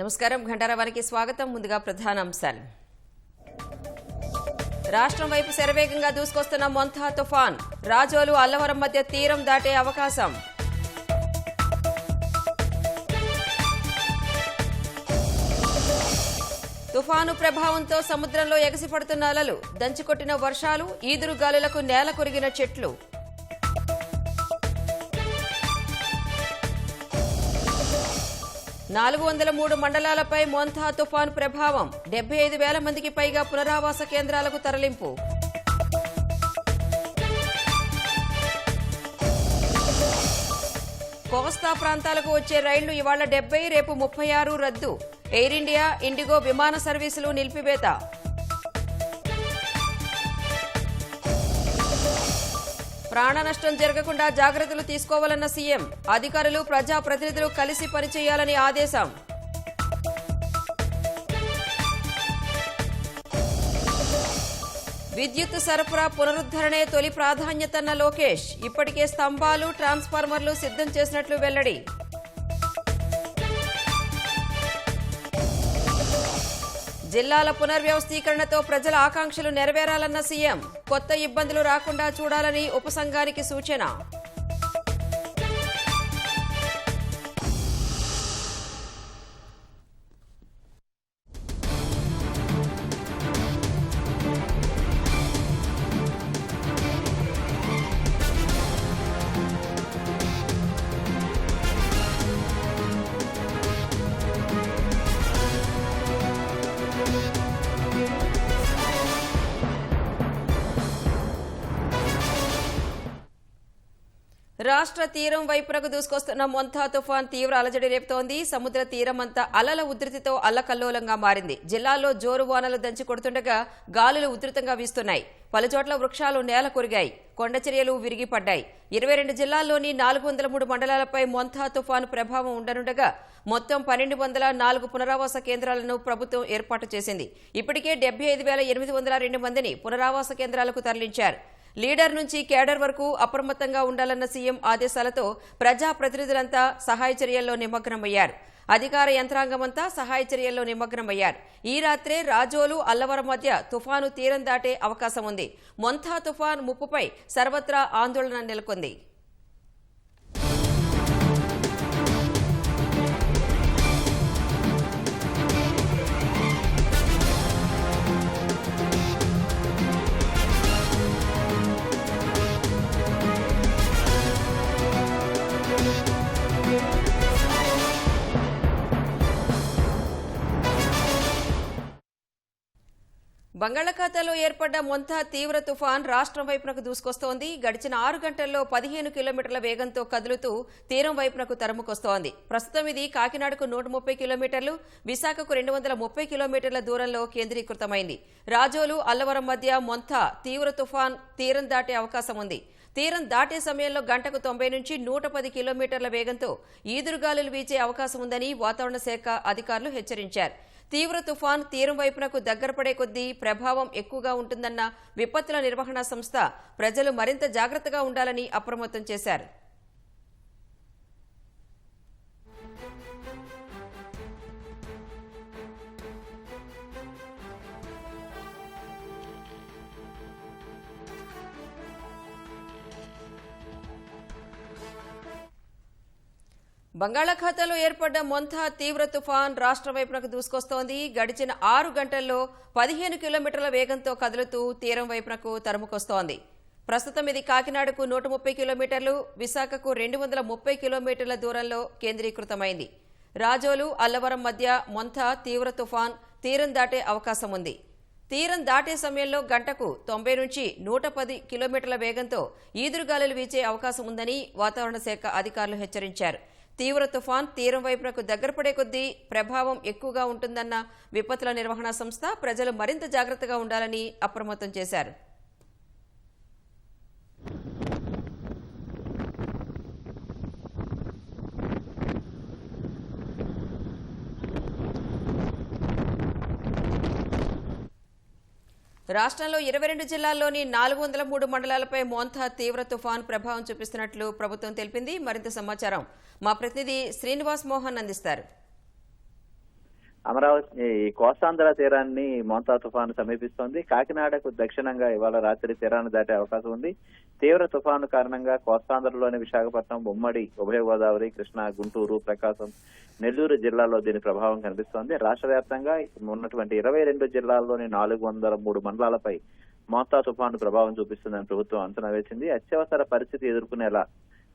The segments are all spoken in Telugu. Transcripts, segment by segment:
నమస్కారం ఘంటారావానికి స్వాగతం. ముందుగా ప్రధానాంశాలు. రాష్ట్రం వైపు శరవేగంగా దూసుకొస్తున్న మొంతా తుఫాన్. రాజోలు అల్లవరం మధ్య తీరం దాటే అవకాశం. తుఫాను ప్రభావంతో సముద్రంలో ఎగసిపడుతున్న అలలు. దంచికొట్టిన వర్షాలు, ఈదురుగాలులకు నేల కొరిగిన చెట్లు. నాలుగు 403 మండలాలపై మొంతా తుఫాను ప్రభావం. 75,000 మందికి పైగా పునరావాస కేంద్రాలకు తరలింపు. కోస్తా ప్రాంతాలకు వచ్చే రైళ్లు ఇవాళ 70, రేపు 36 రద్దు. ఎయిర్ ఇండియా, ఇండిగో విమాన సర్వీసులు నిలిపివేత. ప్రాణ నష్టం జరగకుండా జాగ్రత్తలు తీసుకోవాలన్న సీఎం. అధికారులు, ప్రజాప్రతినిధులు కలిసి పనిచేయాలని ఆదేశం. విద్యుత్ సరఫరా పునరుద్ధరణే తొలి ప్రాధాన్యతన్న లోకేష్. ఇప్పటికే స్తంభాలు, ట్రాన్స్ఫార్మర్లు సిద్ధం చేసినట్లు వెల్లడి. జిల్లాల పునర్వ్యవస్థీకరణతో ప్రజల ఆకాంక్షలు నెరవేరాలన్న సీఎం. కొత్త ఇబ్బందులు రాకుండా చూడాలని ఉపసంఘానికి సూచన. రాష్ట్ర తీరం వైపునకు దూసుకొస్తున్న మొంతా తుఫాన్ తీవ్ర అలజడి రేపుతోంది. సముద్ర తీరమంతా అలల ఉధృతితో అల్లకల్లోలంగా మారింది. జిల్లాల్లో జోరు వానలు దంచి కొడుతుండగా గాలులు ఉధృతంగా వీస్తున్నాయి. పలుచోట్ల వృక్షాలు నేల కొరిగాయి, కొండచర్యలు విరిగిపడ్డాయి. 22 జిల్లాల్లోని 403 మండలాలపై మొంతా తుఫాను ప్రభావం ఉండనుండగా మొత్తం 1204 పునరావాస కేంద్రాలను ప్రభుత్వం ఏర్పాటు చేసింది. ఇప్పటికే 75,802 మందిని పునరావాస కేంద్రాలకు తరలించారు. లీడర్ నుంచి కేడర్ వరకు అప్రమత్తంగా ఉండాలన్న సీఎం ఆదేశాలతో ప్రజాప్రతినిధులంతా సహాయ చర్యల్లో నిమగ్నమయ్యారు. అధికార యంత్రాంగమంతా సహాయ చర్యల్లో నిమగ్నమయ్యారు. ఈ రాత్రే రాజోలు, అల్లవరం మధ్య తుఫాను తీరం దాటే అవకాశం ఉంది. మొంతా తుఫాన్ ముప్పుపై సర్వత్రా ఆందోళన నెలకొంది. బంగాళాఖాతంలో ఏర్పడ్డ మొంతా తీవ్ర తుఫాన్ రాష్ట్రం వైపునకు దూసుకొస్తోంది. గడిచిన 6 గంటల్లో 15 కిలోమీటర్ల వేగంతో కదులుతూ తీరం వైపునకు తరుముకొస్తోంది. ప్రస్తుతం ఇది కాకినాడకు 130 కిలోమీటర్లు, విశాఖకు 230 కిలోమీటర్ల దూరంలో కేంద్రీకృతమైంది. రాజోలు, అల్లవరం మధ్య మొంతా తీవ్ర తుఫాన్ తీరం దాటే అవకాశం ఉంది. తీరం దాటే సమయంలో గంటకు 90 నుంచి 110 కిలోమీటర్ల వేగంతో ఈదురుగాలులు వీచే అవకాశం ఉందని వాతావరణ శాఖ అధికారులు హెచ్చరించారు. తీవ్ర తుఫాన్ తీరం వైపునకు దగ్గర పడే కొద్దీ ప్రభావం ఎక్కువగా ఉంటుందన్న విపత్తుల నిర్వహణ సంస్థ ప్రజలు మరింత జాగ్రత్తగా ఉండాలని అప్రమత్తం చేశారు. బంగాళాఖాతంలో ఏర్పడ్డ మొంతా తీవ్ర తుఫాన్ రాష్ట్ర వైపునకు దూసుకొస్తోంది. గడిచిన 6 గంటల్లో 15 కిలోమీటర్ల వేగంతో కదులుతూ తీరం వైపునకు తరుముకొస్తోంది. ప్రస్తుతం ఇది కాకినాడకు 130 కిలోమీటర్లు, విశాఖకు 230 కిలోమీటర్ల దూరంలో కేంద్రీకృతమైంది. రాజోలు, అల్లవరం మధ్య మొంతా తీవ్ర తుఫాన్ తీరం దాటే అవకాశం ఉంది. తీరం దాటే సమయంలో గంటకు 90 నుంచి 110 కిలోమీటర్ల వేగంతో ఈదురుగాలులు వీచే అవకాశం ఉందని వాతావరణ శాఖ అధికారులు హెచ్చరించారు. తీవ్ర తుఫాన్ తీరం వైపునకు దగ్గర పడే కొద్దీ ప్రభావం ఎక్కువగా ఉంటుందన్న విపత్తుల నిర్వహణ సంస్థ ప్రజలు మరింత జాగ్రత్తగా ఉండాలని అప్రమత్తం చేశారు. రాష్ట్రంలో 22 జిల్లాల్లోని 403 మండలాలపై మొంతా తీవ్ర తుఫాన్ ప్రభావం చూపిస్తున్నట్లు ప్రభుత్వం తెలిపింది. మరింత సమాచారం మా ప్రతినిధి శ్రీనివాస్ మోహన్ అందిస్తారు. అమరావతి ఈ కోస్తాంధ్ర తీరాన్ని మోంతా తుఫాను సమీపిస్తోంది. కాకినాడకు దక్షిణంగా ఇవాళ రాత్రి తీరాన్ని దాటే అవకాశం ఉంది. తీవ్ర తుఫాను కారణంగా కోస్తాంధ్రలోని విశాఖపట్నం, ఉమ్మడి ఉభయ గోదావరి, కృష్ణా, గుంటూరు, ప్రకాశం, నెల్లూరు జిల్లాల్లో దీని ప్రభావం కనిపిస్తోంది. రాష్ట్ర వ్యాప్తంగా ఉన్నటువంటి 22 జిల్లాల్లోని 403 మండలాలపై మోంతా తుఫాను ప్రభావం చూపిస్తుందని ప్రభుత్వం అంచనా వేసింది. అత్యవసర పరిస్థితి ఎదుర్కొనేలా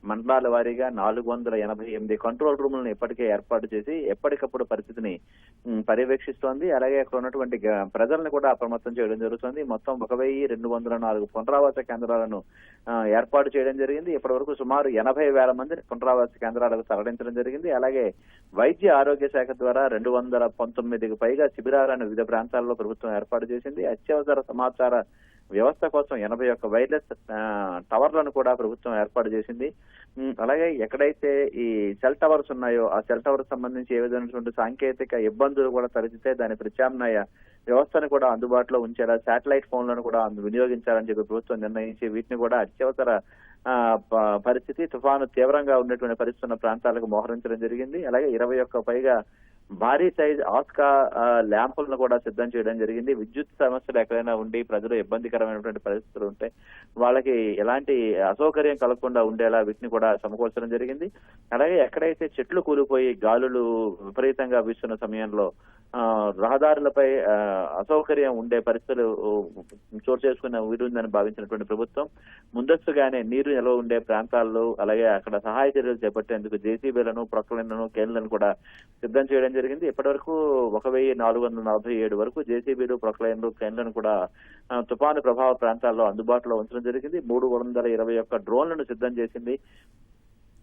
మండలాల వారీగా 488 కంట్రోల్ రూములను ఇప్పటికే ఏర్పాటు చేసి ఎప్పటికప్పుడు పరిస్థితిని పర్యవేక్షిస్తోంది. అలాగే అక్కడ ఉన్నటువంటి ప్రజలను కూడా అప్రమత్తం చేయడం జరుగుతుంది. మొత్తం 1204 పునరావాస కేంద్రాలను ఏర్పాటు చేయడం జరిగింది. ఇప్పటి వరకు సుమారు 80,000 మందిని పునరావాస కేంద్రాలకు తరలించడం జరిగింది. అలాగే వైద్య ఆరోగ్య శాఖ ద్వారా 219కి పైగా శిబిరాలను వివిధ ప్రాంతాల్లో ప్రభుత్వం ఏర్పాటు చేసింది. అత్యవసర సమాచార వ్యవస్థ కోసం 81 వైర్లెస్ టవర్లను కూడా ప్రభుత్వం ఏర్పాటు చేసింది. అలాగే ఎక్కడైతే ఈ సెల్ టవర్స్ ఉన్నాయో ఆ సెల్ టవర్స్ సంబంధించి ఏ విధమైనటువంటి సాంకేతిక ఇబ్బందులు కూడా తలెత్తితే దాని ప్రత్యామ్నాయ వ్యవస్థను కూడా అందుబాటులో ఉంచేలా శాటిలైట్ ఫోన్లను కూడా వినియోగించాలని చెప్పి ప్రభుత్వం నిర్ణయించి వీటిని కూడా అత్యవసర పరిస్థితి తుఫాను తీవ్రంగా ఉన్నటువంటి పరిస్థితి ఉన్న ప్రాంతాలకు మోహరించడం జరిగింది. అలాగే 21 పైగా భారీ సైజ్ ఆస్కా ల్యాంపులను కూడా సిద్ధం చేయడం జరిగింది. విద్యుత్ సమస్యలు ఎక్కడైనా ఉండి ప్రజలు ఇబ్బందికరమైనటువంటి పరిస్థితులు ఉంటే వాళ్ళకి ఎలాంటి అసౌకర్యం కలగకుండా ఉండేలా వీటిని కూడా సమకూర్చడం జరిగింది. అలాగే ఎక్కడైతే చెట్లు కూలిపోయి గాలులు విపరీతంగా వీస్తున్న సమయంలో రహదారులపై అసౌకర్యం ఉండే పరిస్థితులు చోటు చేసుకున్న వీరుందని భావించినటువంటి ప్రభుత్వం ముందస్తుగానే నీరు నిల్వ ఉండే ప్రాంతాల్లో అలాగే అక్కడ సహాయ చర్యలు చేపట్టేందుకు జేసీబీలను, ప్రొక్లైన్లను, కేన్లను కూడా సిద్ధం చేయడం జరిగింది. ఇప్పటి వరకు 1447 వరకు జేసీబీలు, ప్రొక్లైన్లు, కేన్లను కూడా తుఫాను ప్రభావ ప్రాంతాల్లో అందుబాటులో ఉంచడం జరిగింది. 321 డ్రోన్లను సిద్ధం చేసింది.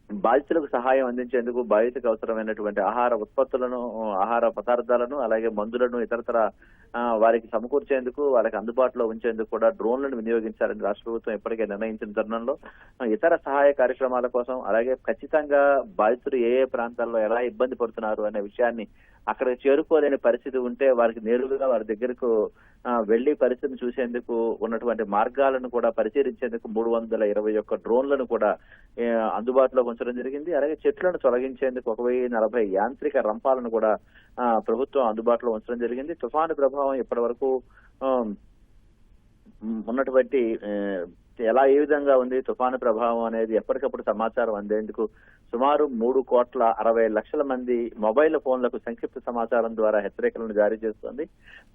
బాధితులకు సహాయం అందించేందుకు బాధితులకు అవసరమైనటువంటి ఆహార ఉత్పత్తులను, ఆహార పదార్థాలను, అలాగే మందులను ఇతరతర వారికి సమకూర్చేందుకు, వాళ్ళకి అందుబాటులో ఉంచేందుకు కూడా డ్రోన్లను వినియోగించాలని రాష్ట్ర ప్రభుత్వం ఇప్పటికే నిర్ణయించిన తరుణంలో ఇతర సహాయ కార్యక్రమాల కోసం అలాగే ఖచ్చితంగా బాధితులు ఏ ప్రాంతాల్లో ఎలా ఇబ్బంది పడుతున్నారు అనే విషయాన్ని అక్కడికి చేరుకోలేని పరిస్థితి ఉంటే వారికి నేరుగా వారి దగ్గరకు వెళ్లి పరిస్థితిని చూసేందుకు ఉన్నటువంటి మార్గాలను కూడా పరిశీలించేందుకు 321 డ్రోన్లను కూడా అందుబాటులో ఉంచడం జరిగింది. అలాగే చెట్లను తొలగించేందుకు 1040 యాంత్రిక రంపాలను కూడా ప్రభుత్వం అందుబాటులో ఉంచడం జరిగింది. తుఫాను ప్రభావం ఇప్పటి వరకు ఉన్నటువంటి ఏ విధంగా ఉంది, తుఫాను ప్రభావం అనేది ఎప్పటికప్పుడు సమాచారం అందేందుకు సుమారు 3,60,00,000 మంది మొబైల్ ఫోన్లకు సంక్షిప్త సమాచారం ద్వారా హెచ్చరికలను జారీ చేస్తోంది.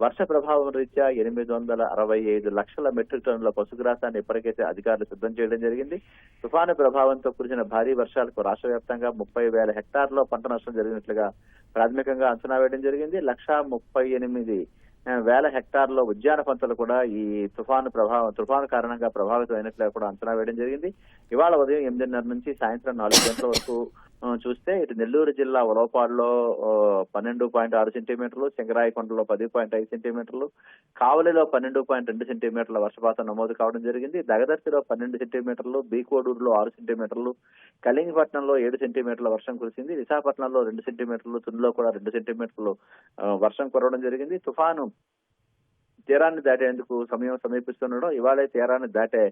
వర్ష ప్రభావం రీత్యా 865 లక్షల మెట్రిక్ టన్నుల పశుగ్రాసాన్ని ఇప్పటికైతే అధికారులు సిద్ధం చేయడం జరిగింది. తుఫాను ప్రభావంతో కురిసిన భారీ వర్షాలకు రాష్ట్ర వ్యాప్తంగా 30,000 హెక్టార్లో పంట నష్టం జరిగినట్లుగా ప్రాథమికంగా అంచనా వేయడం జరిగింది. 138,000 హెక్టార్లో ఉద్యాన పంటలు కూడా ఈ తుఫాను కారణంగా ప్రభావితం అయినట్లుగా కూడా అంచనా వేయడం జరిగింది. ఇవాళ ఉదయం 8:30 నుంచి సాయంత్రం 4 గంటల వరకు చూస్తే ఇటు నెల్లూరు జిల్లా ఉలవపాడులో 12.6 సెంటీమీటర్లు, సింగరాయకొండలో 10.5 సెంటీమీటర్లు, కావలిలో 12.2 సెంటీమీటర్ల వర్షపాతం నమోదు కావడం జరిగింది. దగదర్తిలో 12 సెంటీమీటర్లు, బీకోడూరులో 6 సెంటీమీటర్లు, కలింగపట్నంలో 7 సెంటీమీటర్ల వర్షం కురిసింది. విశాఖపట్నంలో 2 సెంటీమీటర్లు, తునిలో కూడా 2 సెంటీమీటర్లు వర్షం కురవడం జరిగింది. తుఫాను తీరాన్ని దాటేందుకు సమయం సమీపిస్తుండడం, ఇవాళే తీరాన్ని దాటే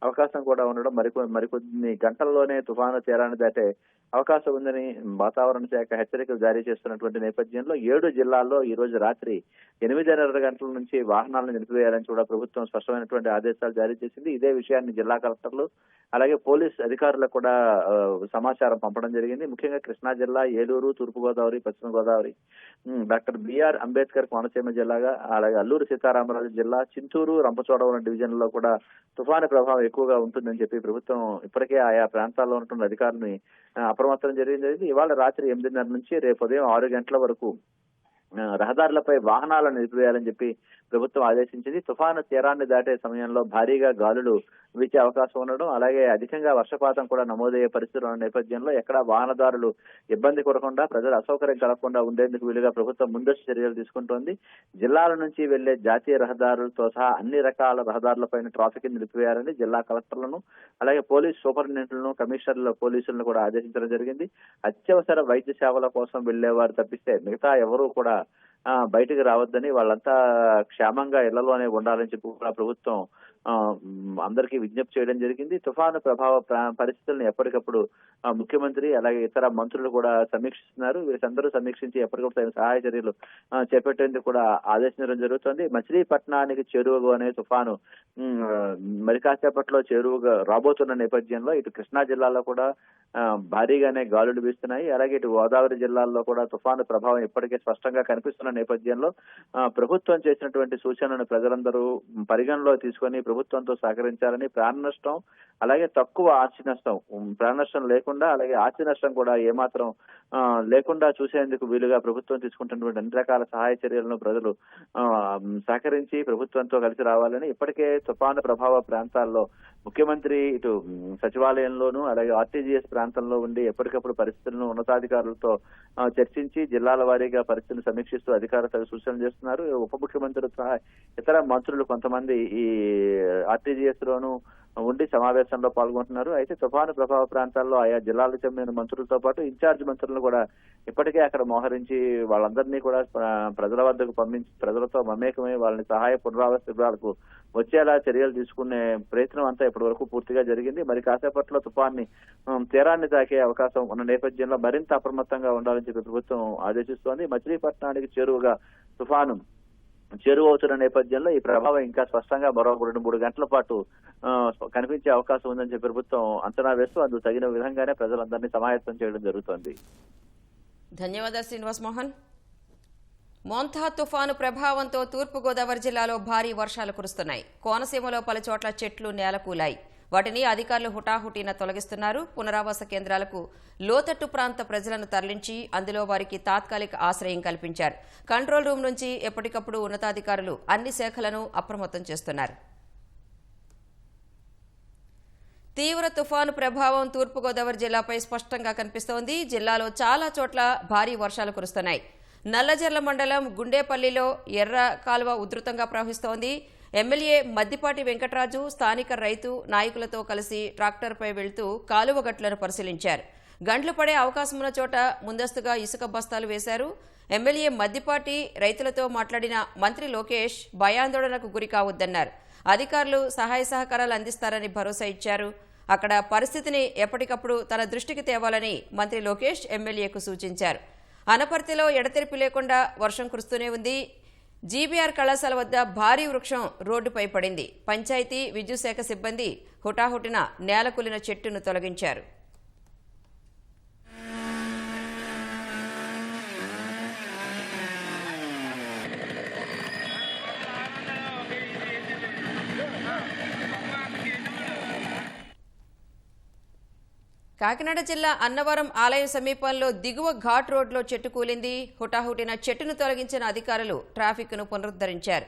అవకాశం కూడా ఉండడం, మరికొన్ని గంటల్లోనే తుఫాను తీరాన్ని దాటే అవకాశం ఉందని వాతావరణ శాఖ హెచ్చరికలు జారీ చేస్తున్నటువంటి నేపథ్యంలో 7 జిల్లాల్లో ఈ రోజు రాత్రి 8:30 గంటల నుంచి వాహనాలను నిలిపివేయాలని కూడా ప్రభుత్వం స్పష్టమైనటువంటి ఆదేశాలు జారీ చేసింది. ఇదే విషయాన్ని జిల్లా కలెక్టర్లు అలాగే పోలీస్ అధికారులకు కూడా సమాచారం పంపడం జరిగింది. ముఖ్యంగా కృష్ణా జిల్లా, ఏలూరు, తూర్పుగోదావరి, పశ్చిమ గోదావరి, డాక్టర్ బిఆర్ అంబేద్కర్ కోనసీమ జిల్లాగా, అలాగే అల్లూరు సీతారామరాజు జిల్లా, చింతూరు, రంపచోడవరం డివిజన్లలో కూడా తుఫాను ప్రభావం ఎక్కువగా ఉంటుందని చెప్పి ప్రభుత్వం ఇప్పటికే ఆయా ప్రాంతాల్లో ఉన్నటువంటి అధికారులను అప్రమత్తం జరిగింది. ఇవాళ రాత్రి 8:30 నుంచి రేపు ఉదయం 6 గంటల వరకు రహదారులపై వాహనాలను నిలిపివేయాలని చెప్పి ప్రభుత్వం ఆదేశించింది. తుఫాను తీరాన్ని దాటే సమయంలో భారీగా గాలులు వీచే అవకాశం ఉండడం, అలాగే అధికంగా వర్షపాతం కూడా నమోదయ్యే పరిస్థితులు ఉన్న నేపథ్యంలో ఎక్కడా వాహనదారులు ఇబ్బంది కొరకుండా, ప్రజలు అసౌకర్యం కలగకుండా ఉండేందుకు వీలుగా ప్రభుత్వం ముందస్తు చర్యలు తీసుకుంటోంది. జిల్లాల నుంచి వెళ్లే జాతీయ రహదారులతో సహా అన్ని రకాల రహదారులపైన ట్రాఫిక్ నిలిపివేయాలని జిల్లా కలెక్టర్లను అలాగే పోలీస్ సూపరింటెండెంట్లను, కమిషనర్ల పోలీసులను కూడా ఆదేశించడం జరిగింది. అత్యవసర వైద్య సేవల కోసం వెళ్లేవారు తప్పిస్తే మిగతా ఎవరూ కూడా బయటకు రావద్దని, వాళ్ళంతా క్షేమంగా ఇళ్లలోనే ఉండాలని చెప్పి కూడా ప్రభుత్వం అందరికీ విజ్ఞప్తి చేయడం జరిగింది. తుఫాను ప్రభావ పరిస్థితులను ఎప్పటికప్పుడు ముఖ్యమంత్రి అలాగే ఇతర మంత్రులు కూడా సమీక్షిస్తున్నారు. వీరందరూ సమీక్షించి ఎప్పటికప్పుడు తగిన సహాయ చర్యలు చేపట్టేందుకు కూడా ఆదేశించడం జరుగుతుంది. మచిలీపట్నానికి చేరువగా అనే తుఫాను మరి కాసేపట్లో చేరువగా రాబోతున్న నేపథ్యంలో ఇటు కృష్ణా జిల్లాలో కూడా భారీగానే గాలులు వీస్తున్నాయి. అలాగే ఇటు గోదావరి జిల్లాల్లో కూడా తుఫాను ప్రభావం ఇప్పటికే స్పష్టంగా కనిపిస్తున్న నేపథ్యంలో ప్రభుత్వం చేసినటువంటి సూచనలను ప్రజలందరూ పరిగణలో తీసుకొని ప్రభుత్వంతో సహకరించాలని, ప్రాణ నష్టం అలాగే తక్కువ ఆస్తి నష్టం, ప్రాణ నష్టం లేకుండా అలాగే ఆస్తి నష్టం కూడా ఏమాత్రం లేకుండా చూసేందుకు వీలుగా ప్రభుత్వం తీసుకుంటున్నటువంటి అన్ని రకాల సహాయ చర్యలను ప్రజలు సహకరించి ప్రభుత్వంతో కలిసి రావాలని ఇప్పటికే తుఫాను ప్రభావ ప్రాంతాల్లో ముఖ్యమంత్రి ఇటు సచివాలయంలోనూ అలాగే ఆర్టీజీఎస్ ప్రాంతంలో ఉండి ఎప్పటికప్పుడు పరిస్థితులను ఉన్నతాధికారులతో చర్చించి జిల్లాల వారీగా పరిస్థితులను సమీక్షిస్తూ అధికారులకు సూచనలు చేస్తున్నారు. ఉప ముఖ్యమంత్రులు సహా ఇతర మంత్రులు కొంతమంది ఈ ఆర్టీజీఎస్ లోనూ ఉండి సమావేశంలో పాల్గొంటున్నారు. అయితే తుఫాను ప్రభావ ప్రాంతాల్లో ఆయా జిల్లాలకు చెందిన మంత్రులతో పాటు ఇన్ఛార్జ్ మంత్రులను కూడా ఇప్పటికే అక్కడ మోహరించి వాళ్ళందరినీ కూడా ప్రజల వద్దకు పంపించి ప్రజలతో మమేకమై వాళ్ళని సహాయ పునరావాస శిబిరాలకు వచ్చేలా చర్యలు తీసుకునే ప్రయత్నం అంతా ఇప్పటి వరకు పూర్తిగా జరిగింది. మరి కాసేపట్లో తుఫాన్ని తీరాన్ని తాకే అవకాశం ఉన్న నేపథ్యంలో మరింత అప్రమత్తంగా ఉండాలని చెప్పి ప్రభుత్వం ఆదేశిస్తోంది. మచిలీపట్నానికి చేరువగా తుఫాను చేరువవుతున్న నేపథ్యంలో ఈ ప్రభావం ఇంకా స్పష్టంగా మరో 2-3 గంటల పాటు కనిపించే అవకాశం ఉందని చెప్పి ప్రభుత్వం అంచనా వేస్తూ అందుకు తగిన విధంగానే ప్రజలందరినీ సమాయత్తం చేయడం జరుగుతోంది. ధన్యవాదాలు శ్రీనివాస్ మోహన్. మోంతా తుఫాను ప్రభావంతో తూర్పుగోదావరి జిల్లాలో భారీ వర్షాలు కురుస్తున్నాయి. కోనసీమలో పలుచోట్ల చెట్లు నేలకూలాయి. వాటిని అధికారులు హుటాహుటీన తొలగిస్తున్నారు. పునరావాస కేంద్రాలకు లోతట్టు ప్రాంత ప్రజలను తరలించి అందులో వారికి తాత్కాలిక ఆశ్రయం కల్పించారు. కంట్రోల్ రూమ్ నుంచి ఎప్పటికప్పుడు ఉన్నతాధికారులు అన్ని శాఖలను అప్రమత్తం చేస్తున్నారు. తీవ్ర తుఫాను ప్రభావం తూర్పుగోదావరి జిల్లాపై స్పష్టంగా కనిపిస్తోంది. జిల్లాలో చాలా చోట్ల భారీ వర్షాలు కురుస్తున్నాయి. నల్లజర్ల మండలం గుండేపల్లిలో ఎర్ర కాలువ ఉధృతంగా ప్రవహిస్తోంది. ఎమ్మెల్యే మద్దిపాటి వెంకటరాజు స్థానిక రైతు నాయకులతో కలిసి ట్రాక్టర్పై వెళ్తూ కాలువ గట్లను పరిశీలించారు. గండ్లు పడే అవకాశం ఉన్న చోట ముందస్తుగా ఇసుక బస్తాలు వేశారు. ఎమ్మెల్యే మద్దిపాటి రైతులతో మాట్లాడిన మంత్రి లోకేష్ భయాందోళనకు గురి కావద్దన్నారు. అధికారులు సహాయ సహకారాలు అందిస్తారని భరోసా ఇచ్చారు. అక్కడ పరిస్థితిని ఎప్పటికప్పుడు తన దృష్టికి తేవాలని మంత్రి లోకేష్ ఎమ్మెల్యేకు సూచించారు. అనపర్తిలో ఎడతెరిపి లేకుండా వర్షం కురుస్తూనే ఉంది. జీబీఆర్ కళాశాల వద్ద భారీ వృక్షం రోడ్డుపై పడింది. పంచాయతీ విద్యుత్ శాఖ సిబ్బంది హుటాహుటిన నేలకూలిన చెట్టును తొలగించారు. కాకినాడ జిల్లా అన్నవరం ఆలయం సమీపంలో దిగువ ఘాట్ రోడ్లో చెట్టు కూలింది. హుటాహుటిన చెట్టును తొలగించిన అధికారులు ట్రాఫిక్ను పునరుద్ధరించారు.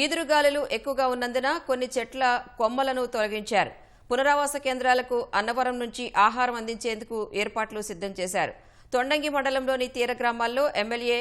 ఈదురుగాలులు ఎక్కువగా ఉన్నందున కొన్ని చెట్ల కొమ్మలను తొలగించారు. పునరావాస కేంద్రాలకు అన్నవరం నుంచి ఆహారం అందించేందుకు ఏర్పాట్లు సిద్ధం చేశారు. తొండంగి మండలంలోని తీర గ్రామాల్లో ఎమ్మెల్యే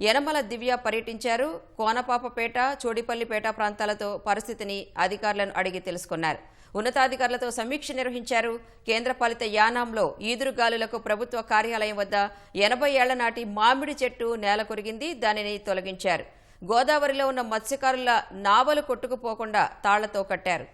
యనమల దివ్య పర్యటించారు. కోనపాపపేట, చోడిపల్లిపేట ప్రాంతాలతో పరిస్థితిని అధికారులను అడిగి తెలుసుకున్నారు. ఉన్నతాధికారులతో సమీక్ష నిర్వహించారు. కేంద్రపాలిత యానాంలో ఈదురుగాలులకు ప్రభుత్వ కార్యాలయం వద్ద 80 ఏళ్ల నాటి మామిడి చెట్టు నేల కొరిగింది. దానిని తొలగించారు. గోదావరిలో ఉన్న మత్స్యకారుల నావలు కొట్టుకుపోకుండా తాళ్లతో కట్టారు.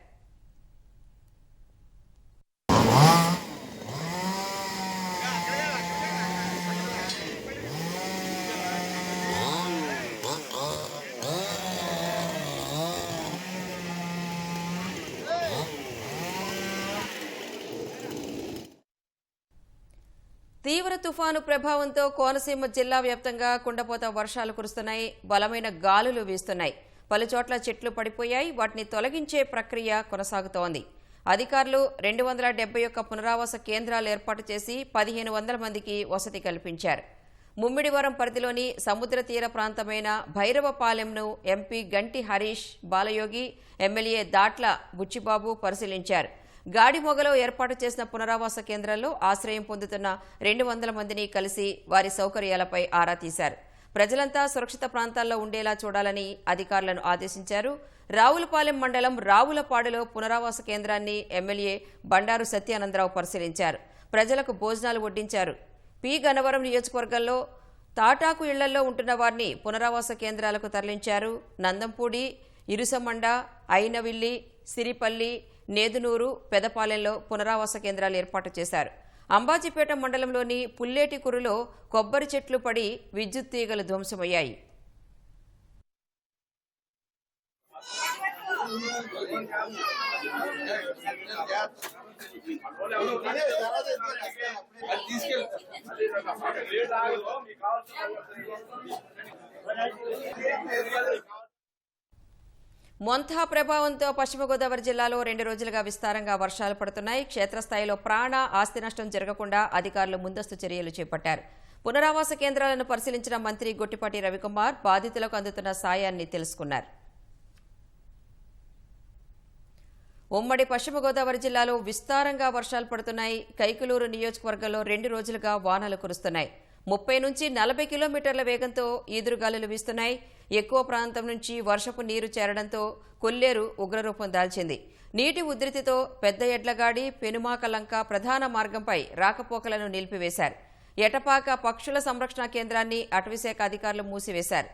తీవ్ర తుఫాను ప్రభావంతో కోనసీమ జిల్లా వ్యాప్తంగా కుండపోత వర్షాలు కురుస్తున్నాయి. బలమైన గాలులు వీస్తున్నాయి. పలుచోట్ల చెట్లు పడిపోయాయి. వాటిని తొలగించే ప్రక్రియ కొనసాగుతోంది. అధికారులు 271 పునరావాస కేంద్రాలు ఏర్పాటు చేసి 1500 మందికి వసతి కల్పించారు. ముమ్మిడివరం పరిధిలోని సముద్ర తీర ప్రాంతమైన భైరవపాలెంను ఎంపీ గంటి హరీష్ బాలయోగి, ఎమ్మెల్యే దాట్ల బుచ్చిబాబు పరిశీలించారు. గాడిమొగలో ఏర్పాటు చేసిన పునరావాస కేంద్రాల్లో ఆశ్రయం పొందుతున్న 200 మందిని కలిసి వారి సౌకర్యాలపై ఆరా తీశారు. ప్రజలంతా సురక్షిత ప్రాంతాల్లో ఉండేలా చూడాలని అధికారులను ఆదేశించారు. రావులపాలెం మండలం రావులపాడులో పునరావాస కేంద్రాన్ని ఎమ్మెల్యే బండారు సత్యానందరావు పరిశీలించారు. ప్రజలకు భోజనాలు వడ్డించారు. పి గన్నవరం నియోజకవర్గంలో తాటాకు ఇళ్లలో ఉంటున్న వారిని పునరావాస కేంద్రాలకు తరలించారు. నందంపూడి, ఇరుసమండ, అయినవిల్లి, సిరిపల్లి, నేదునూరు, పెదపాలెంలో పునరావాస కేంద్రాలు ఏర్పాటు చేశారు. అంబాజీపేట మండలంలోని పుల్లేటికురులో కొబ్బరి చెట్లు పడి విద్యుత్ తీగలు ధ్వంసమయ్యాయి. మొంతా ప్రభావంతో పశ్చిమ గోదావరి జిల్లాలో 2 రోజులుగా విస్తారంగా వర్షాలు పడుతున్నాయి. క్షేత్రస్థాయిలో ప్రాణ, ఆస్తి నష్టం జరగకుండా అధికారులు ముందస్తు చర్యలు చేపట్టారు. పునరావాస కేంద్రాలను పరిశీలించిన మంత్రి గొట్టిపాటి రవికుమార్ బాధితులకు అందుతున్న సాయాన్ని తెలుసుకున్నారు. ఉమ్మడి పశ్చిమ గోదావరి జిల్లాలో విస్తారంగా వర్షాలు పడుతున్నాయి. కైకలూరు నియోజకవర్గంలో 2 రోజులుగా వానలు కురుస్తున్నాయి. 30 నుంచి 40 కిలోమీటర్ల వేగంతో ఈదురుగాలులు వీస్తున్నాయి. ఎక్కువ ప్రాంతం నుంచి వర్షపు నీరు చేరడంతో కొల్లేరు ఉగ్రరూపం దాల్చింది. నీటి ఉధృతితో పెద్ద ఎడ్లగాడి, పెనుమాకలంక ప్రధాన మార్గంపై రాకపోకలను నిలిపివేశారు. ఎటపాక పక్షుల సంరక్షణ కేంద్రాన్ని అటవీశాఖ అధికారులు మూసివేశారు.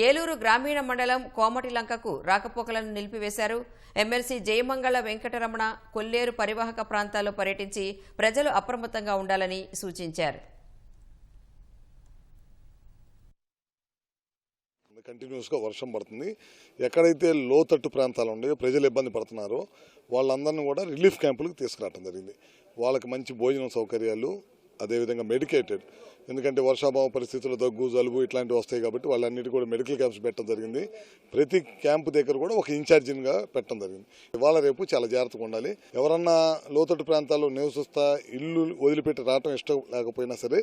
ఏలూరు గ్రామీణ మండలం కోమటిలంకకు రాకపోకలను నిలిపివేశారు. ఎమ్మెల్సీ జయమంగళ వెంకటరమణ కొల్లేరు పరివాహక ప్రాంతాల్లో పర్యటించి ప్రజలు అప్రమత్తంగా ఉండాలని సూచించారు. కంటిన్యూస్గా వర్షం పడుతుంది. ఎక్కడైతే లోతట్టు ప్రాంతాలు ఉన్నాయో ప్రజలు ఇబ్బంది పడుతున్నారో వాళ్ళందరినీ కూడా రిలీఫ్ క్యాంపులకు తీసుకురావడం జరిగింది. వాళ్ళకి మంచి భోజనం సౌకర్యాలు, అదేవిధంగా మెడికేటెడ్, ఎందుకంటే వర్షాభావ పరిస్థితుల్లో దగ్గు, జలుబు ఇట్లాంటివి వస్తాయి కాబట్టి వాళ్ళన్నిటి కూడా మెడికల్ క్యాంప్స్ పెట్టడం జరిగింది. ప్రతి క్యాంపు దగ్గర కూడా ఒక ఇన్ఛార్జిన్గా పెట్టడం జరిగింది. ఇవాళ రేపు చాలా జాగ్రత్తగా ఉండాలి. ఎవరన్నా లోతట్టు ప్రాంతాల్లో నివసిస్తా ఇల్లు వదిలిపెట్టి రావటం ఇష్టం లేకపోయినా సరే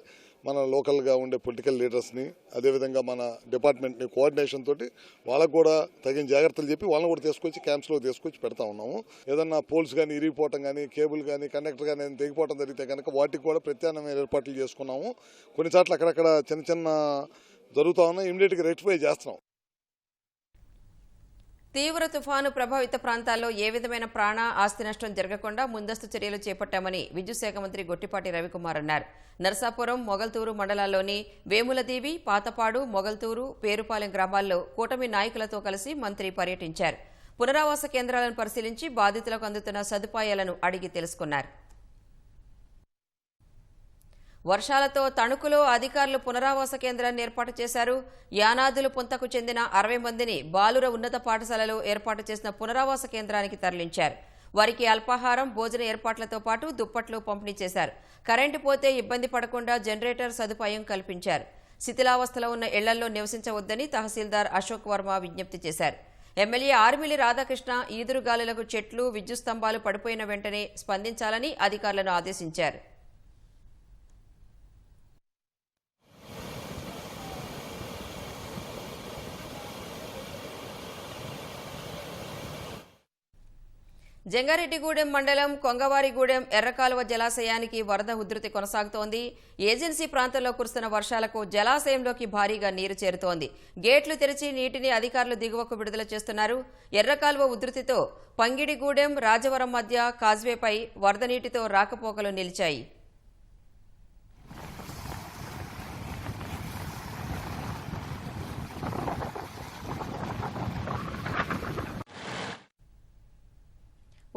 మన లోకల్గా ఉండే పొలిటికల్ లీడర్స్ని, అదేవిధంగా మన డిపార్ట్మెంట్ని కోఆర్డినేషన్ తోటి వాళ్ళకు కూడా తగిన జాగ్రత్తలు చెప్పి వాళ్ళని కూడా తీసుకొచ్చి క్యాంప్స్లో తీసుకొచ్చి పెడతా ఉన్నాము. ఏదన్నా పోల్స్ కానీ ఇరిగిపోవటం కానీ, కేబుల్ కానీ, కండక్టర్ కానీ తెగిపోవటం జరిగితే కనుక వాటికి కూడా ప్రత్యామ్నాయ ఏర్పాట్లు చేసుకున్నాము. కొన్ని చోట్ల అక్కడక్కడ చిన్న చిన్న జరుగుతూ ఉన్నాయి, ఇమీడియట్గా రెక్టిఫై చేస్తున్నాం. తీవ్ర తుఫాను ప్రభావిత ప్రాంతాల్లో ఏ విధమైన ప్రాణ, ఆస్తి నష్టం జరగకుండా ముందస్తు చర్యలు చేపట్టామని విద్యుత్ శాఖ మంత్రి గొట్టిపాటి రవికుమార్ అన్నారు. నరసాపురం, మొగల్తూరు మండలాల్లోని వేములదీవి, పాతపాడు, మొగల్తూరు, పేరుపాలెం గ్రామాల్లో కూటమి నాయకులతో కలిసి మంత్రి పర్యటించారు. పునరావాస కేంద్రాలను పరిశీలించి బాధితులకు అందుతున్న సదుపాయాలను అడిగి తెలుసుకున్నారు. వర్షాలతో తణుకులో అధికారులు పునరావాస కేంద్రాన్ని ఏర్పాటు చేశారు. యానాదులు పుంతకు చెందిన 60 మందిని బాలుర ఉన్నత పాఠశాలలో ఏర్పాటు చేసిన పునరావాస కేంద్రానికి తరలించారు. వారికి అల్పాహారం, భోజన ఏర్పాట్లతో పాటు దుప్పట్లు పంపిణీ చేశారు. కరెంటు పోతే ఇబ్బంది పడకుండా జనరేటర్ సదుపాయం కల్పించారు. శిథిలావస్థలో ఉన్న ఇళ్లలో నివసించవద్దని తహసీల్దార్ అశోక్ వర్మ విజ్ఞప్తి చేశారు. ఎమ్మెల్యే ఆర్మిలి రాధాకృష్ణ ఈదురుగాలులకు చెట్లు, విద్యుత్ స్తంభాలు పడిపోయిన వెంటనే స్పందించాలని అధికారులను ఆదేశించారు. జంగారెడ్డిగూడెం మండలం కొంగవారిగూడెం ఎర్రకాలువ జలాశయానికి వరద ఉధృతి కొనసాగుతోంది. ఏజెన్సీ ప్రాంతంలో కురుస్తున్న వర్షాలకు జలాశయంలోకి భారీగా నీరు చేరుతోంది. గేట్లు తెరిచి నీటిని అధికారులు దిగువకు విడుదల చేస్తున్నారు. ఎర్రకాలువ ఉధృతితో పంగిడిగూడెం, రాజవరం మధ్య కాజ్వేపై వరద నీటితో రాకపోకలు నిలిచాయి.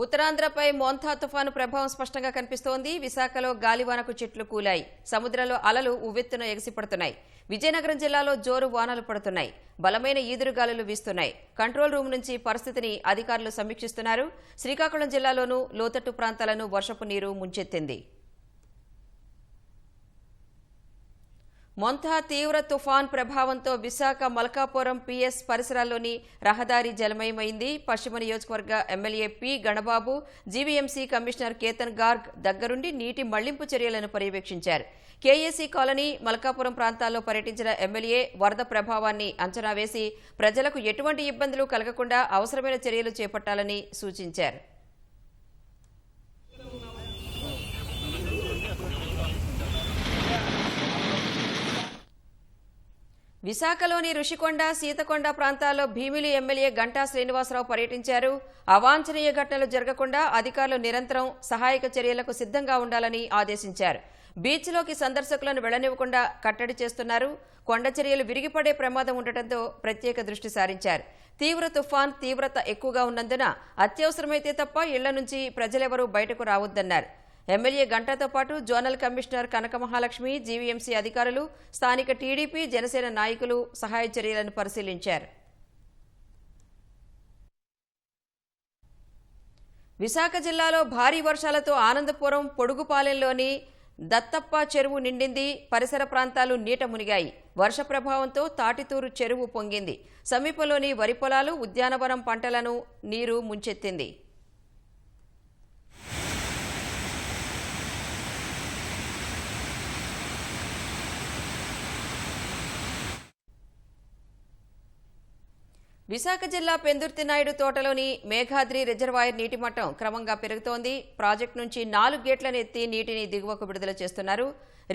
ఉత్తరాంధ్రపై మోంతా తుఫాను ప్రభావం స్పష్టంగా కనిపిస్తోంది. విశాఖలో గాలివానకు చెట్లు కూలాయి. సముద్రంలో అలలు ఉవ్వెత్తున ఎగసిపడుతున్నాయి. విజయనగరం జిల్లాలో జోరు వానలు పడుతున్నాయి. బలమైన ఈదురుగాలులు వీస్తున్నాయి. కంట్రోల్ రూమ్ నుంచి పరిస్థితిని అధికారులు సమీక్షిస్తున్నారు. శ్రీకాకుళం జిల్లాలోనూ లోతట్టు ప్రాంతాలను వర్షపు నీరు ముంచెత్తింది. మొంతా తీవ్ర తుఫాన్ ప్రభావంతో విశాఖ మల్కాపురం పిఎస్ పరిసరాల్లోని రహదారి జలమయమైంది. పశ్చిమ నియోజకవర్గ MLA P Ganababu, GVMC commissioner Ketan Garg దగ్గరుండి నీటి మళ్లింపు చర్యలను పర్యవేక్షించారు. కేఏసీ కాలనీ, మల్కాపురం ప్రాంతాల్లో పర్యటించిన ఎమ్మెల్యే వరద ప్రభావాన్ని అంచనా వేసి ప్రజలకు ఎటువంటి ఇబ్బందులు కలగకుండా అవసరమైన చర్యలు చేపట్టాలని సూచించారు. విశాఖలోని రుషికొండ, సీతకొండ ప్రాంతాల్లో భీమిలి ఎమ్మెల్యే గంటా శ్రీనివాసరావు పర్యటించారు. అవాంఛనీయ ఘటనలు జరగకుండా అధికారులు నిరంతరం సహాయక చర్యలకు సిద్ధంగా ఉండాలని ఆదేశించారు. బీచ్లోకి సందర్శకులను వెళ్లనివ్వకుండా కట్టడి చేస్తున్నారు. కొండ చర్యలు విరిగిపడే ప్రమాదం ఉండటంతో ప్రత్యేక దృష్టి సారించారు. తీవ్ర తుఫాన్ తీవ్రత ఎక్కువగా ఉన్నందున అత్యవసరమైతే తప్ప ఇళ్ల నుంచి ప్రజలెవరూ బయటకు రావద్దన్నారు. ఎమ్మెల్యే గంటాతో పాటు జోనల్ కమిషనర్ కనక మహాలక్ష్మి, జీవీఎంసీ అధికారులు, స్థానిక టీడీపీ, జనసేన నాయకులు సహాయ చర్యలను పరిశీలించారు. విశాఖ జిల్లాలో భారీ వర్షాలతో ఆనందపురం పొడుగుపాలెంలోని దత్తప్ప చెరువు నిండింది. పరిసర ప్రాంతాలు నీట మునిగాయి. వర్ష ప్రభావంతో తాటితూరు చెరువు పొంగింది. సమీపంలోని వరి పొలాలు, ఉద్యానవనం పంటలను నీరు ముంచెత్తింది. విశాఖ జిల్లా పెందుర్తినాయుడు తోటలోని మేఘాద్రి రిజర్వాయర్ నీటి మట్టం క్రమంగా పెరుగుతోంది. ప్రాజెక్టు నుంచి 4 గేట్లను ఎత్తి నీటిని దిగువకు విడుదల చేస్తున్నారు.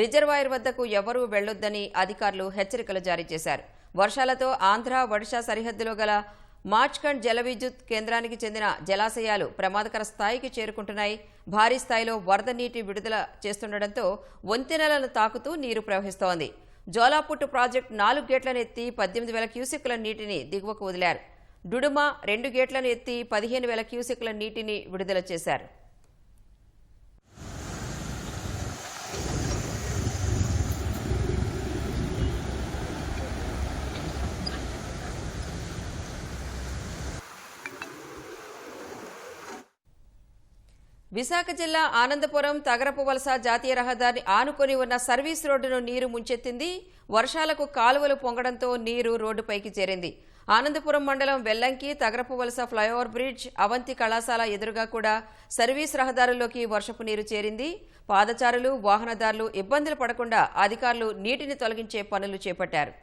రిజర్వాయర్ వద్దకు ఎవరూ వెళ్లొద్దని అధికారులు హెచ్చరికలు జారీ చేశారు. వర్షాలతో ఆంధ్ర, ఒడిశా సరిహద్దులో గల మార్చ్కండ్ జల విద్యుత్ కేంద్రానికి చెందిన జలాశయాలు ప్రమాదకర స్థాయికి చేరుకుంటున్నాయి. భారీ స్థాయిలో వరద నీటి విడుదల చేస్తుండటంతో వంతెనలను తాకుతూ నీరు ప్రవహిస్తోంది. జోలాపుట్టు ప్రాజెక్టు 4 గేట్లను ఎత్తి 18,000 క్యూసెక్కుల నీటిని దిగువకు వదిలారు. డుడుమ 2 గేట్లను ఎత్తి 15,000 క్యూసెక్కుల నీటిని విడుదల చేశారు. విశాఖ జిల్లా ఆనందపురం తగరపు వలస జాతీయ రహదారిని ఆనుకొని ఉన్న సర్వీస్ రోడ్డును నీరు ముంచెత్తింది. వర్షాలకు కాలువలు పొంగడంతో నీరు రోడ్డుపైకి చేరింది. ఆనందపురం మండలం వెల్లంకి, తగరపు వలస ఫ్లైఓవర్ బ్రిడ్జ్, అవంతి కళాశాల ఎదురుగా కూడా సర్వీస్ రహదారుల్లోకి వర్షపు నీరు చేరింది. పాదచారులు, వాహనదారులు ఇబ్బందులు పడకుండా అధికారులు నీటిని తొలగించే పనులు చేపట్టారు.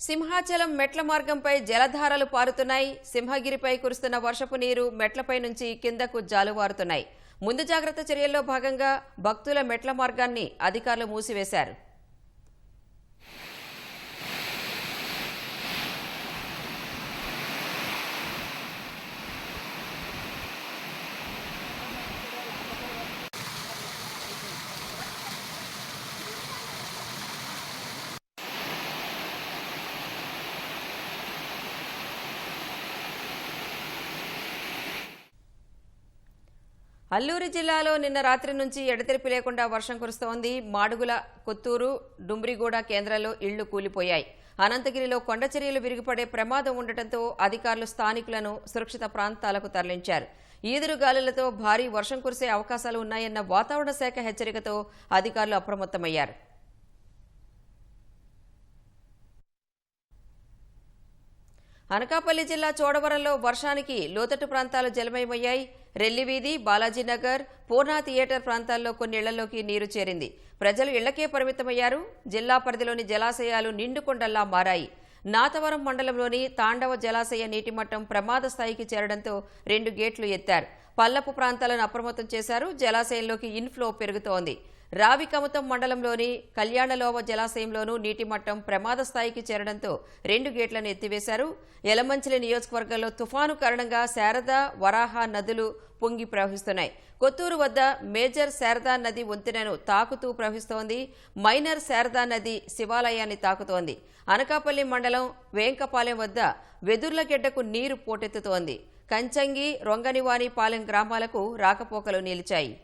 సింహాచలం మెట్ల మార్గంపై జలధారలు పారుతున్నాయి. సింహగిరిపై కురుస్తున్న వర్షపు నీరు మెట్లపై నుంచి కిందకు జాలువారుతున్నాయి. ముందు జాగ్రత్త చర్యల్లో భాగంగా భక్తుల మెట్ల మార్గాన్ని అధికారులు మూసివేశారు. అల్లూరి జిల్లాలో నిన్న రాత్రి నుంచి ఎడతెరిపి లేకుండా వర్షం కురుస్తోంది. మాడుగుల, కొత్తూరు, డుమ్రిగూడ కేంద్రాల్లో ఇళ్లు కూలిపోయాయి. అనంతగిరిలో కొండచర్యలు విరిగిపడే ప్రమాదం ఉండటంతో అధికారులు స్థానికులను సురక్షిత ప్రాంతాలకు తరలించారు. ఈదురుగాలులతో భారీ వర్షం కురిసే అవకాశాలు ఉన్నాయన్న వాతావరణ శాఖ హెచ్చరికతో అధికారులు అప్రమత్తమయ్యారు. అనకాపల్లి జిల్లా చోడవరంలో వర్షానికి లోతట్టు ప్రాంతాలు జలమయమయ్యాయి. రెల్లివీధి, బాలాజీనగర్, పూర్ణ థియేటర్ ప్రాంతాల్లో కొన్ని ఇళ్లలోకి నీరు చేరింది. ప్రజలు ఇళ్లకే పరిమితమయ్యారు. జిల్లా పరిధిలోని జలాశయాలు నిండుకొండల్లా మారాయి. నాతవరం మండలంలోని తాండవ జలాశయ నీటిమట్టం ప్రమాద స్థాయికి చేరడంతో 2 గేట్లు ఎత్తారు. పల్లపు ప్రాంతాలను అప్రమత్తం చేశారు. జలాశయంలోకి ఇన్ఫ్లో పెరుగుతోంది. రావికమతం మండలంలోని కళ్యాణలోవ జలాశయంలోనూ నీటి మట్టం ప్రమాద స్థాయికి చేరడంతో 2 గేట్లను ఎత్తివేశారు. యలమంచిలి నియోజకవర్గంలో తుఫాను కారణంగా శారద, వరాహ నదులు పొంగి ప్రవహిస్తున్నాయి. కొత్తూరు వద్ద మేజర్ శారదా నది వంతెనను తాకుతూ ప్రవహిస్తోంది. మైనర్ శారదా నది శివాలయాన్ని తాకుతోంది. అనకాపల్లి మండలం వేంకపాలెం వద్ద వెదుర్లగెడ్డకు నీరు పోటెత్తుతోంది. కంచంగి, రొంగనివాని పాలెం గ్రామాలకు రాకపోకలు నిలిచాయి.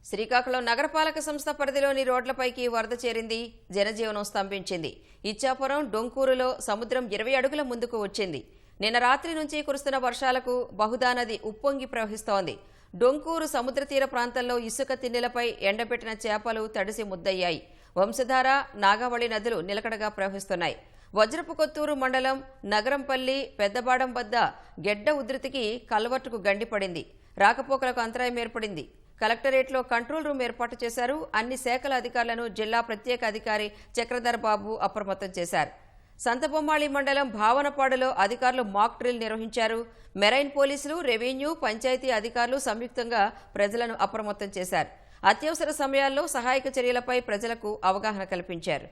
శ్రీకాకుళం నగరపాలక సంస్థ పరిధిలోని రోడ్లపైకి వరద చేరింది. జనజీవనం స్తంభించింది. ఇచ్చాపురం, డొంకూరులో సముద్రం 20 అడుగుల ముందుకు వచ్చింది. నిన్న రాత్రి నుంచి కురుస్తున్న వర్షాలకు బహుదా నది ఉప్పొంగి ప్రవహిస్తోంది. డొంకూరు సముద్ర తీర ప్రాంతంలో ఇసుక తిన్నెలపై ఎండబెట్టిన చేపలు తడిసి ముద్దయ్యాయి. వంశధార, నాగావళి నదులు నిలకడగా ప్రవహిస్తున్నాయి. వజ్రపు కొత్తూరు మండలం నగరంపల్లి, పెద్దబాడం వద్ద గెడ్డ ఉధృతికి కల్వర్టుకు గండిపడింది. రాకపోకలకు అంతరాయం ఏర్పడింది. కలెక్టరేట్లో కంట్రోల్ రూమ్ ఏర్పాటు చేశారు. అన్ని శాఖల అధికారులను జిల్లా ప్రత్యేక అధికారి చక్రధర్ బాబు అప్రమత్తం చేశారు. సంతబొమ్మాళి మండలం భావనపాడులో అధికారులు మాక్ డ్రిల్ నిర్వహించారు. మెరైన్ పోలీసులు, రెవెన్యూ, పంచాయతీ అధికారులు సంయుక్తంగా ప్రజలను అప్రమత్తం చేశారు. అత్యవసర సమయాల్లో సహాయక చర్యలపై ప్రజలకు అవగాహన కల్పించారు.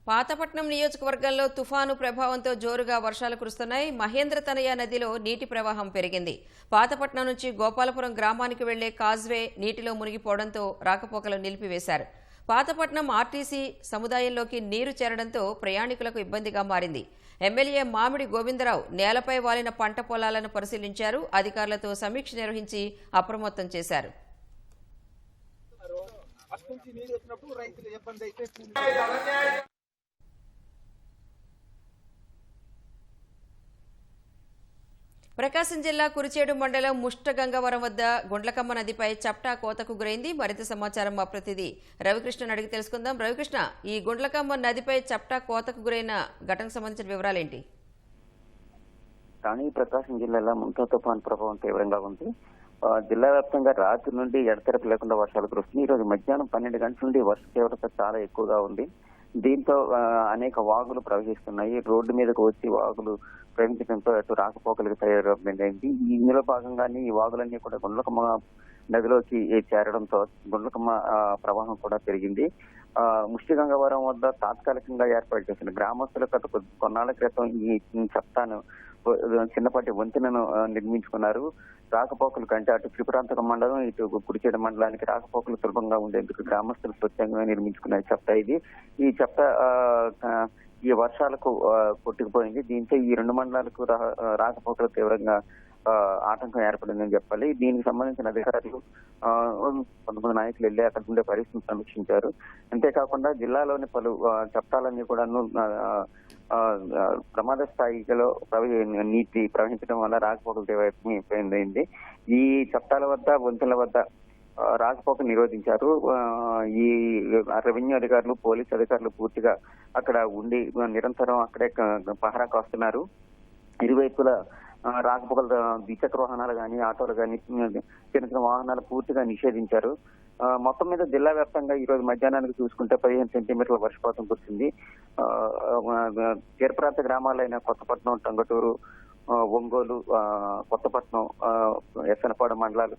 పాతపట్నం నియోజకవర్గంలో తుఫాను ప్రభావంతో జోరుగా వర్షాలు కురుస్తున్నాయి. మహేంద్రతనయ నదిలో నీటి ప్రవాహం పెరిగింది. పాతపట్నం నుంచి గోపాలపురం గ్రామానికి వెళ్లే కాజ్వే నీటిలో మునిగిపోవడంతో రాకపోకలు నిలిపివేశారు. పాతపట్నం ఆర్టీసీ సముదాయంలోకి నీరు చేరడంతో ప్రయాణికులకు ఇబ్బందిగా మారింది. ఎమ్మెల్యే మామిడి గోవిందరావు నేలపై వాలిన పంట పొలాలను పరిశీలించారు. అధికారులతో సమీక్ష నిర్వహించి అప్రమత్తం చేశారు. ప్రకాశం జిల్లా కురిచేడు మండలం ముష్టగంగవరం వద్ద గుండ్లకమ్మ నదిపై చప్టా కోతకు గురైంది. మరింత సమాచారం మా ప్రతినిధి రవికృష్ణ అడిగి తెలుసుకుందాం. రవికృష్ణ, ఈ గుండ్లకమ్మ నదిపై చప్టా కోతకు గురైన ఘటనకు సంబంధించిన వివరాలేంటి? కానీ ప్రకాశం జిల్లాలో ముంతా తుఫాన్ ప్రభావం తీవ్రంగా ఉంది. జిల్లా వ్యాప్తంగా రాత్రి నుండి ఎడతెరపి లేకుండా వర్షాలు కురుస్తున్నాయి. ఈ రోజు మధ్యాహ్నం 12 గంటల నుండి వర్ష తీవ్రత చాలా ఎక్కువగా ఉంది. దీంతో అనేక వాగులు ప్రవహిస్తున్నాయి. రోడ్డు మీదకు వచ్చి వాగులు ప్రవహించడంతో అటు రాకపోకలకు తయారైంది. ఇందులో భాగంగానే ఈ వాగులన్నీ కూడా గుండ్లకమ్మ నదిలోకి చేరడంతో గుండ్లకమ్మ ప్రవాహం కూడా పెరిగింది. ముష్టిగంగవరం వద్ద తాత్కాలికంగా ఏర్పాటు చేసిన గ్రామస్తులు గత కొన్నాళ్ల క్రితం ఈ చప్టాను చిన్నపాటి వంతెనను నిర్మించుకున్నారు. రాకపోకలు కంటే అటు త్రిపురాంతక మండలం ఇటు కురిచేడు మండలానికి రాకపోకలు సులభంగా ఉండేందుకు గ్రామస్తులు స్వచ్ఛంగా నిర్మించుకునే చప్ట ఇది. ఈ చప్ట ఈ వర్షాలకు కొట్టుకుపోయింది. దీంతో ఈ 2 మండలాలకు రాకపోకలు తీవ్రంగా ఆటంకం ఏర్పడిందని చెప్పాలి. దీనికి సంబంధించిన అధికారులు కొంతమంది నాయకులు వెళ్లి అక్కడ ఉండే పరిస్థితిని సమీక్షించారు. అంతేకాకుండా జిల్లాలోని పలు చట్టాలన్నీ కూడా ప్రమాద స్థాయిలో నీటి ప్రవహించడం వల్ల రాకపోకలు తీవ్రమైంది. ఈ చట్టాల వద్ద వంతెనల వద్ద రాకపోక నిరోధించారు. ఈ రెవెన్యూ అధికారులు పోలీసు అధికారులు పూర్తిగా అక్కడ ఉండి నిరంతరం అక్కడే పహరా కాస్తున్నారు. ఇరువైపుల రాకపోకల ద్విచక్ర వాహనాలు కానీ ఆటోలు కానీ చిన్న వాహనాలు పూర్తిగా నిషేధించారు. మొత్తం మీద జిల్లా వ్యాప్తంగా ఈ రోజు మధ్యాహ్నానికి చూసుకుంటే 15 సెంటీమీటర్ల వర్షపాతం కురిసింది. తీర ప్రాంత గ్రామాలైన కొత్తపట్నం, టంగటూరు, ఒంగోలు, కొత్తపట్నం, ఎసనపాడు మండలాలు,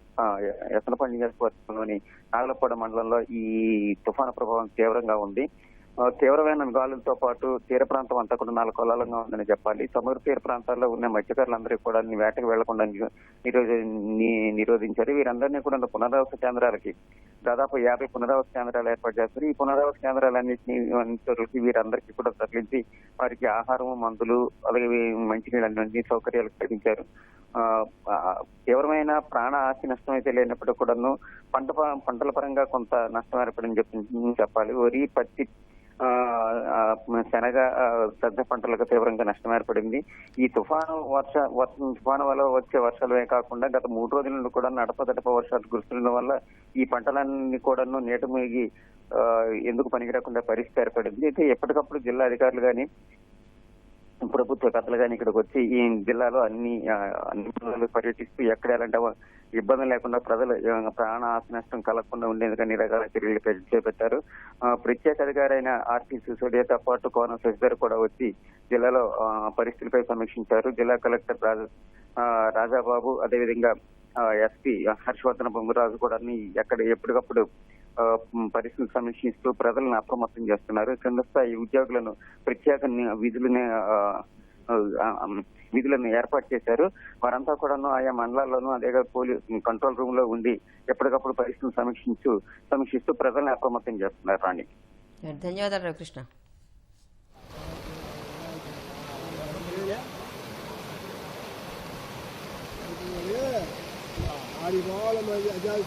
ఎసనపాడు నియోజకవర్గంలోని నాగలపాడు మండలంలో ఈ తుఫాను ప్రభావం తీవ్రంగా ఉంది. తీవ్రమైన గాలులతో పాటు తీర ప్రాంతం అంతా కూడా నాలుకోలాలంగా ఉందని చెప్పాలి. సముద్ర తీర ప్రాంతాల్లో ఉన్న మత్స్యకారులందరికీ కూడా వేటకు వెళ్లకుండా నిరోధించారు. వీరందరినీ కూడా పునరావాస కేంద్రాలకి దాదాపు 50 పునరావాస కేంద్రాలు ఏర్పాటు చేస్తారు. ఈ పునరావాస కేంద్రాలన్నింటినీ వీరందరికీ కూడా తరలించి వారికి ఆహారం, మందులు, అలాగే మంచినీళ్ళు అన్ని సౌకర్యాలు కల్పించారు. తీవ్రమైన ప్రాణ ఆస్తి నష్టం అయితే లేనప్పటికీ కూడాను పంటల పరంగా కొంత నష్టం ఏర్పడిందని చెప్పాలి. వరి, పత్తి, శనగ, సజ్జ పంటలకు తీవ్రంగా నష్టం ఏర్పడింది. ఈ తుఫాను వల్ల వచ్చే వర్షాలే కాకుండా గత 3 రోజుల నుండి కూడా నడపదడప వర్షాలు కురుస్తుండడం వల్ల ఈ పంటలన్నీ కూడాను నీట మునిగి ఎందుకు పనికిరాకుండా పరిస్థితి ఏర్పడింది. అయితే ఎప్పటికప్పుడు జిల్లా అధికారులు కానీ ప్రభుత్వ కథలు కానీ ఇక్కడికి వచ్చి ఈ జిల్లాలో అన్ని పర్యటిస్తూ ఎక్కడ ఎలాంటి ఇబ్బంది లేకుండా ప్రజలు ప్రాణ ఆస్తి నష్టం కలగకుండా ఉండేందుకు అన్ని రకాల చర్యలు చేపట్టారు. ప్రత్యేక అధికారి అయిన ఆర్టీ సిసోడియాతో పాటు కోన శశిధర్ కూడా వచ్చి జిల్లాలో పరిస్థితులపై సమీక్షించారు. జిల్లా కలెక్టర్ రాజాబాబు, అదేవిధంగా ఎస్పీ హర్షవర్ధన బొమ్మరాజు కూడా ఎక్కడ ఎప్పటికప్పుడు పరిస్థితులు సమీక్షిస్తూ ప్రజలను అప్రమత్తం చేస్తున్నారు. కింద స్థాయి ఉద్యోగులను ప్రత్యేక విధులను ఏర్పాటు చేశారు. వారంతా కూడా ఆయా మండలాల్లోనూ అదే పోలీస్ కంట్రోల్ రూమ్ లో ఉండి ఎప్పటికప్పుడు పరిస్థితులను సమీక్షిస్తూ ప్రజలను అప్రమత్తం చేస్తున్నారు. రాణి, ధన్యవాదాలు రవికృష్ణ. आड़ी बाल में जाए